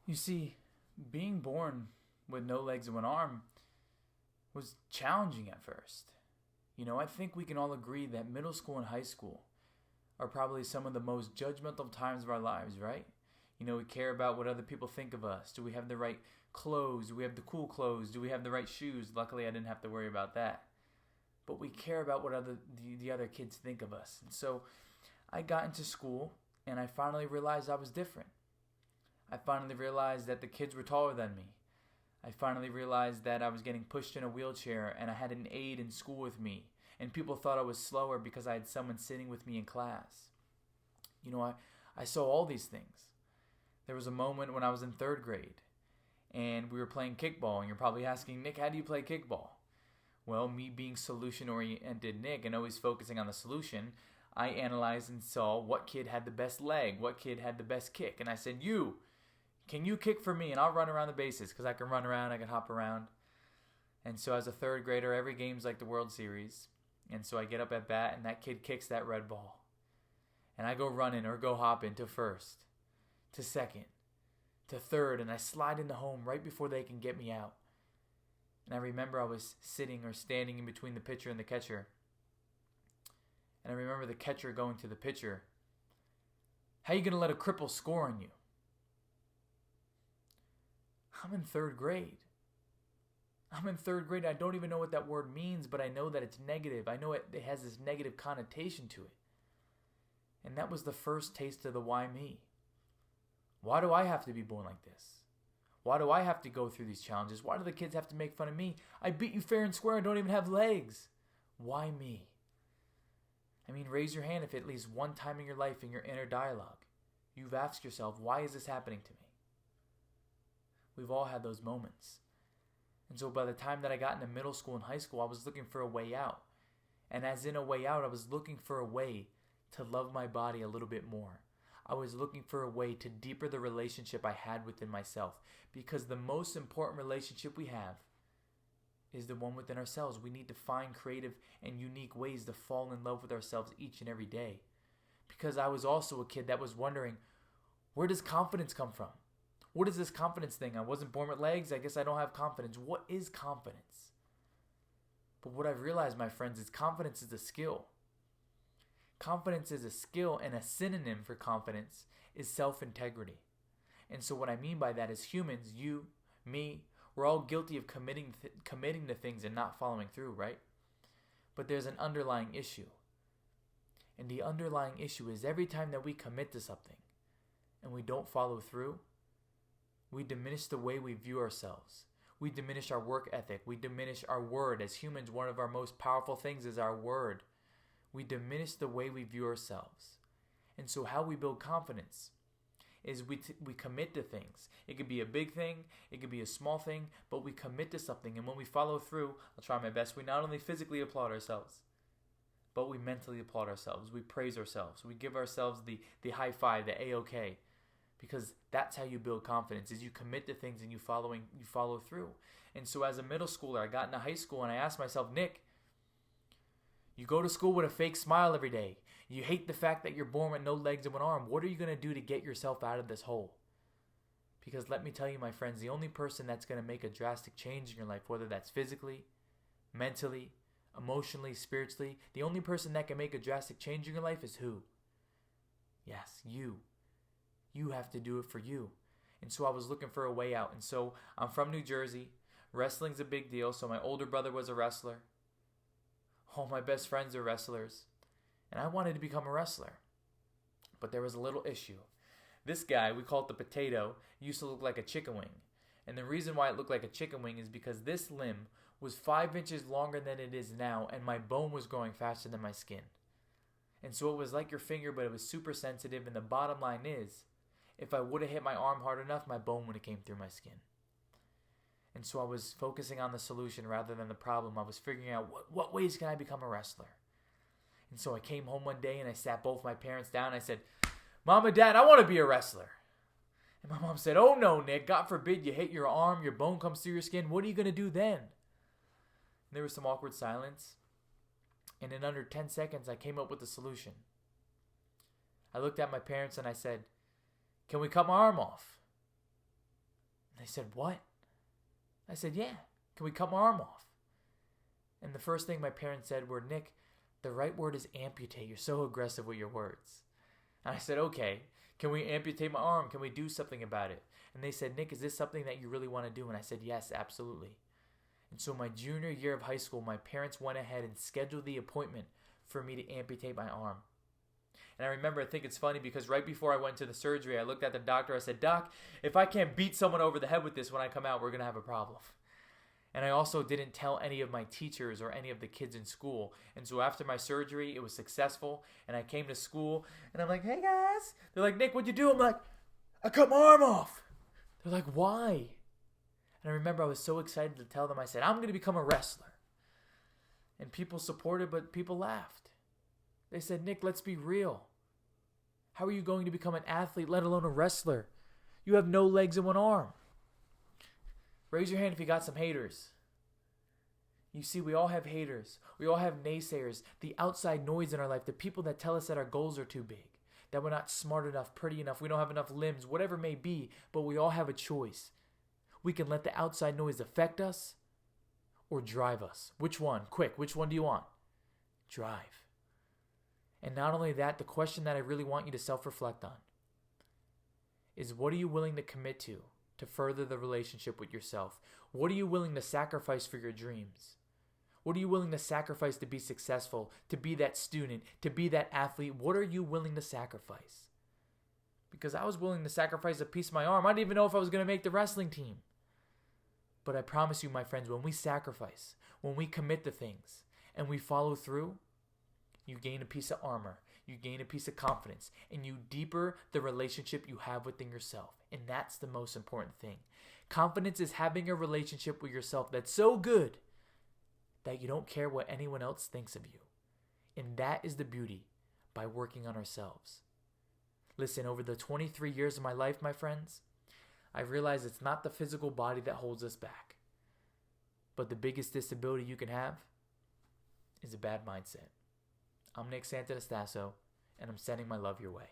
You see, being born with no legs and one arm was challenging at first. I think we can all agree that middle school and high school are probably some of the most judgmental times of our lives, right? We care about what other people think of us. Do we have the right clothes? Do we have the cool clothes? Do we have the right shoes? Luckily, I didn't have to worry about that. But we care about what the other kids think of us. And so I got into school and I finally realized I was different. I finally realized that the kids were taller than me. I finally realized that I was getting pushed in a wheelchair and I had an aide in school with me. And people thought I was slower because I had someone sitting with me in class. I saw all these things. There was a moment when I was in third grade and we were playing kickball. And you're probably asking, Nick, how do you play kickball? Well, me being solution-oriented Nick and always focusing on the solution, I analyzed and saw what kid had the best leg, what kid had the best kick. And I said, can you kick for me? And I'll run around the bases because I can run around, I can hop around. And so as a third grader, every game's like the World Series. And so I get up at bat and that kid kicks that red ball. And I go running or go hopping to first, to second, to third, and I slide into home right before they can get me out. And I remember I was sitting or standing in between the pitcher and the catcher. And I remember the catcher going to the pitcher, how are you going to let a cripple score on you? I'm in third grade. I don't even know what that word means, but I know that it's negative. I know it has this negative connotation to it. And that was the first taste of the why me. Why do I have to be born like this? Why do I have to go through these challenges? Why do the kids have to make fun of me? I beat you fair and square and don't even have legs. Why me? Raise your hand if at least one time in your life in your inner dialogue, you've asked yourself, why is this happening to me? We've all had those moments. And so by the time that I got into middle school and high school, I was looking for a way out. And as in a way out, I was looking for a way to love my body a little bit more. I was looking for a way to deepen the relationship I had within myself. Because the most important relationship we have is the one within ourselves. We need to find creative and unique ways to fall in love with ourselves each and every day. Because I was also a kid that was wondering, where does confidence come from? What is this confidence thing? I wasn't born with legs. I guess I don't have confidence. What is confidence? But what I've realized, my friends, is confidence is a skill. Confidence is a skill, and a synonym for confidence is self-integrity. And so what I mean by that is humans, you, me, we're all guilty of committing to things and not following through, right? But there's an underlying issue. And the underlying issue is every time that we commit to something and we don't follow through, we diminish the way we view ourselves. We diminish our work ethic. We diminish our word. As humans, one of our most powerful things is our word. We diminish the way we view ourselves. And so how we build confidence is we commit to things. It could be a big thing. It could be a small thing. But we commit to something. And when we follow through, I'll try my best, we not only physically applaud ourselves, but we mentally applaud ourselves. We praise ourselves. We give ourselves the high five, the A-OK. Because that's how you build confidence, is you commit to things and you follow through. And so as a middle schooler, I got into high school and I asked myself, Nick, you go to school with a fake smile every day. You hate the fact that you're born with no legs and one arm. What are you going to do to get yourself out of this hole? Because let me tell you, my friends, the only person that's going to make a drastic change in your life, whether that's physically, mentally, emotionally, spiritually, the only person that can make a drastic change in your life is who? Yes, you. You have to do it for you. And so I was looking for a way out. And so I'm from New Jersey. Wrestling's a big deal. So my older brother was a wrestler. All my best friends are wrestlers. And I wanted to become a wrestler. But there was a little issue. This guy, we call it the potato, used to look like a chicken wing. And the reason why it looked like a chicken wing is because this limb was 5 inches longer than it is now. And my bone was growing faster than my skin. And so it was like your finger, but it was super sensitive. And the bottom line is, if I would have hit my arm hard enough, my bone would have came through my skin. And so I was focusing on the solution rather than the problem. I was figuring out what ways can I become a wrestler. And so I came home one day and I sat both my parents down. And I said, Mom and Dad, I want to be a wrestler. And my mom said, oh no, Nick, God forbid you hit your arm, your bone comes through your skin. What are you going to do then? And there was some awkward silence. And in under 10 seconds, I came up with a solution. I looked at my parents and I said, can we cut my arm off? they said, what? I said, yeah. Can we cut my arm off? And the first thing my parents said were, Nick, the right word is amputate. You're so aggressive with your words. And I said, okay, can we amputate my arm? Can we do something about it? And they said, Nick, is this something that you really want to do? And I said, yes, absolutely. And so my junior year of high school, my parents went ahead and scheduled the appointment for me to amputate my arm. And I remember, I think it's funny because right before I went to the surgery, I looked at the doctor. I said, Doc, if I can't beat someone over the head with this when I come out, we're going to have a problem. And I also didn't tell any of my teachers or any of the kids in school. And so after my surgery, it was successful. And I came to school and I'm like, hey guys. They're like, Nick, what'd you do? I'm like, I cut my arm off. They're like, why? And I remember I was so excited to tell them. I said, I'm going to become a wrestler. And people supported, but people laughed. They said, Nick, let's be real. How are you going to become an athlete, let alone a wrestler? You have no legs and one arm. Raise your hand if you got some haters. You see, we all have haters. We all have naysayers. The outside noise in our life. The people that tell us that our goals are too big. That we're not smart enough, pretty enough. We don't have enough limbs. Whatever it may be. But we all have a choice. We can let the outside noise affect us or drive us. Which one? Quick. Which one do you want? Drive. And not only that, the question that I really want you to self-reflect on is, what are you willing to commit to further the relationship with yourself? What are you willing to sacrifice for your dreams? What are you willing to sacrifice to be successful, to be that student, to be that athlete? What are you willing to sacrifice? Because I was willing to sacrifice a piece of my arm. I didn't even know if I was going to make the wrestling team. But I promise you, my friends, when we sacrifice, when we commit to things, and we follow through, you gain a piece of armor, you gain a piece of confidence, and you deeper the relationship you have within yourself. And that's the most important thing. Confidence is having a relationship with yourself that's so good that you don't care what anyone else thinks of you. And that is the beauty by working on ourselves. Listen, over the 23 years of my life, my friends, I've realized it's not the physical body that holds us back. But the biggest disability you can have is a bad mindset. I'm Nick Santonastasso, and I'm sending my love your way.